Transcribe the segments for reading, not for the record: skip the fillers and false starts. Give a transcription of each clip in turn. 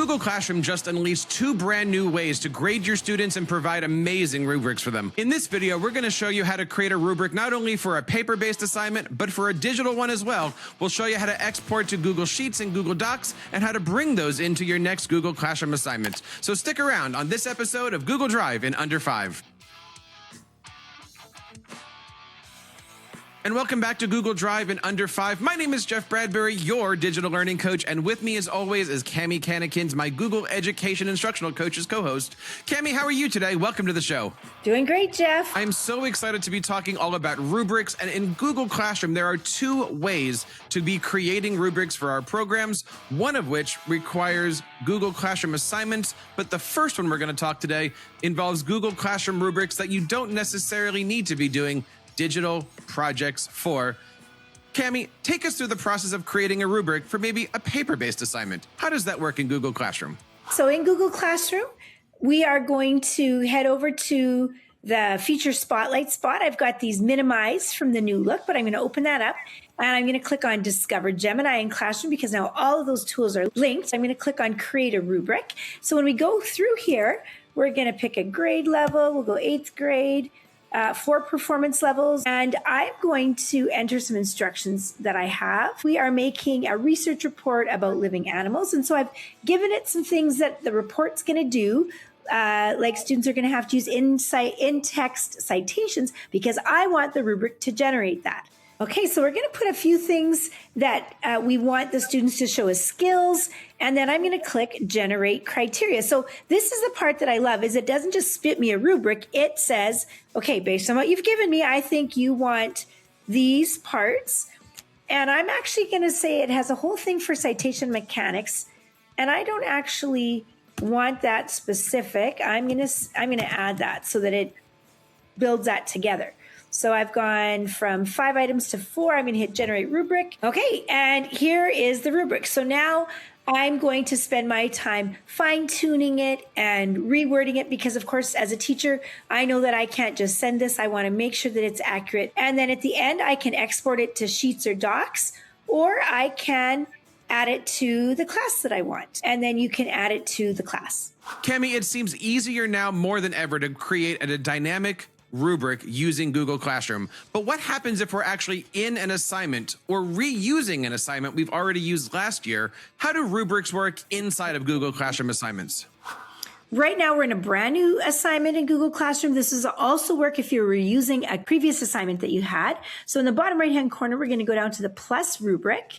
Google Classroom just unleashed 2 brand new ways to grade your students and provide amazing rubrics for them. In this video, we're going to show you how to create a rubric not only for a paper-based assignment, but for a digital one as well. We'll show you how to export to Google Sheets and Google Docs and how to bring those into your next Google Classroom assignment. So stick around on this episode of Google Drive in Under 5. And welcome back to Google Drive in Under 5. My name is Jeff Bradbury, your digital learning coach, and with me as always is Cami Cannikins, my Google Education Instructional Coach's co-host. Cami, how are you today? Welcome to the show. Doing great, Jeff. I'm so excited to be talking all about rubrics, and in Google Classroom, there are 2 ways to be creating rubrics for our programs, one of which requires Google Classroom assignments, but the first one we're going to talk today involves Google Classroom rubrics that you don't necessarily need to be doing digital projects for. Cami, take us through the process of creating a rubric for maybe a paper-based assignment. How does that work in Google Classroom? So in Google Classroom, we are going to head over to the feature spotlight spot. I've got these minimized from the new look, but I'm going to open that up and I'm going to click on Discover Gemini in Classroom because now all of those tools are linked. I'm going to click on Create a Rubric. So when we go through here, we're going to pick a grade level. We'll go 8th grade. 4 performance levels, and I'm going to enter some instructions that I have. We are making a research report about living animals, and so I've given it some things that the report's going to do, like students are going to have to use in-text citations because I want the rubric to generate that. Okay, so we're going to put a few things that we want the students to show as skills, and then I'm going to click Generate Criteria. So this is the part that I love, is it doesn't just spit me a rubric. It says, okay, based on what you've given me, I think you want these parts. And I'm actually going to say it has a whole thing for citation mechanics, and I don't actually want that specific. I'm going to add that so that it builds that together. So I've gone from 5 items to 4. I'm going to hit Generate Rubric. Okay, and here is the rubric. So now I'm going to spend my time fine-tuning it and rewording it because, of course, as a teacher, I know that I can't just send this. I want to make sure that it's accurate. And then at the end, I can export it to Sheets or Docs, or I can add it to the class that I want. And then you can add it to the class. Cami, it seems easier now more than ever to create a dynamic rubric using Google Classroom. But what happens if we're actually in an assignment or reusing an assignment we've already used last year? How do rubrics work inside of Google Classroom assignments? Right now, we're in a brand new assignment in Google Classroom. This is also work if you're reusing a previous assignment that you had. So in the bottom right-hand corner, we're going to go down to the plus rubric,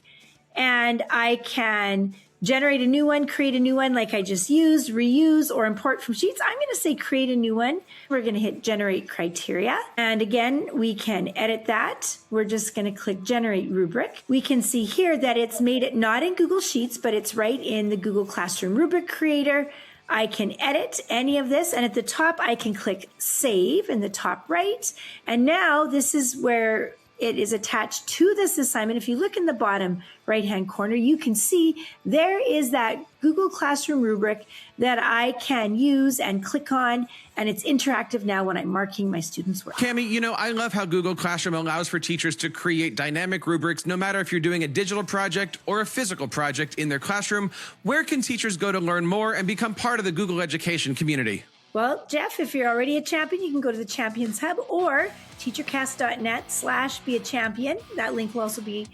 and I can generate a new one, create a new one like I just used, reuse, or import from Sheets. I'm going to say create a new one. We're going to hit Generate Criteria. And again, we can edit that. We're just going to click Generate Rubric. We can see here that it's made it not in Google Sheets, but it's right in the Google Classroom Rubric Creator. I can edit any of this, and at the top, I can click Save in the top right. And now this is where it is attached to this assignment. If you look in the bottom right-hand corner, you can see there is that Google Classroom rubric that I can use and click on, and it's interactive now when I'm marking my students' work. Cami, you know, I love how Google Classroom allows for teachers to create dynamic rubrics, no matter if you're doing a digital project or a physical project in their classroom. Where can teachers go to learn more and become part of the Google Education community? Well, Jeff, if you're already a champion, you can go to the Champions Hub or teachercast.net/be-a-champion. That link will also be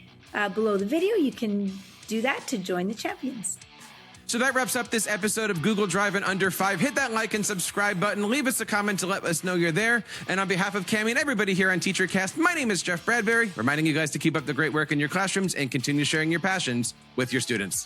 below the video. You can do that to join the champions. So that wraps up this episode of Google Drive in Under 5. Hit that like and subscribe button. Leave us a comment to let us know you're there. And on behalf of Cami and everybody here on TEACHERCAST, my name is Jeff Bradbury, reminding you guys to keep up the great work in your classrooms and continue sharing your passions with your students.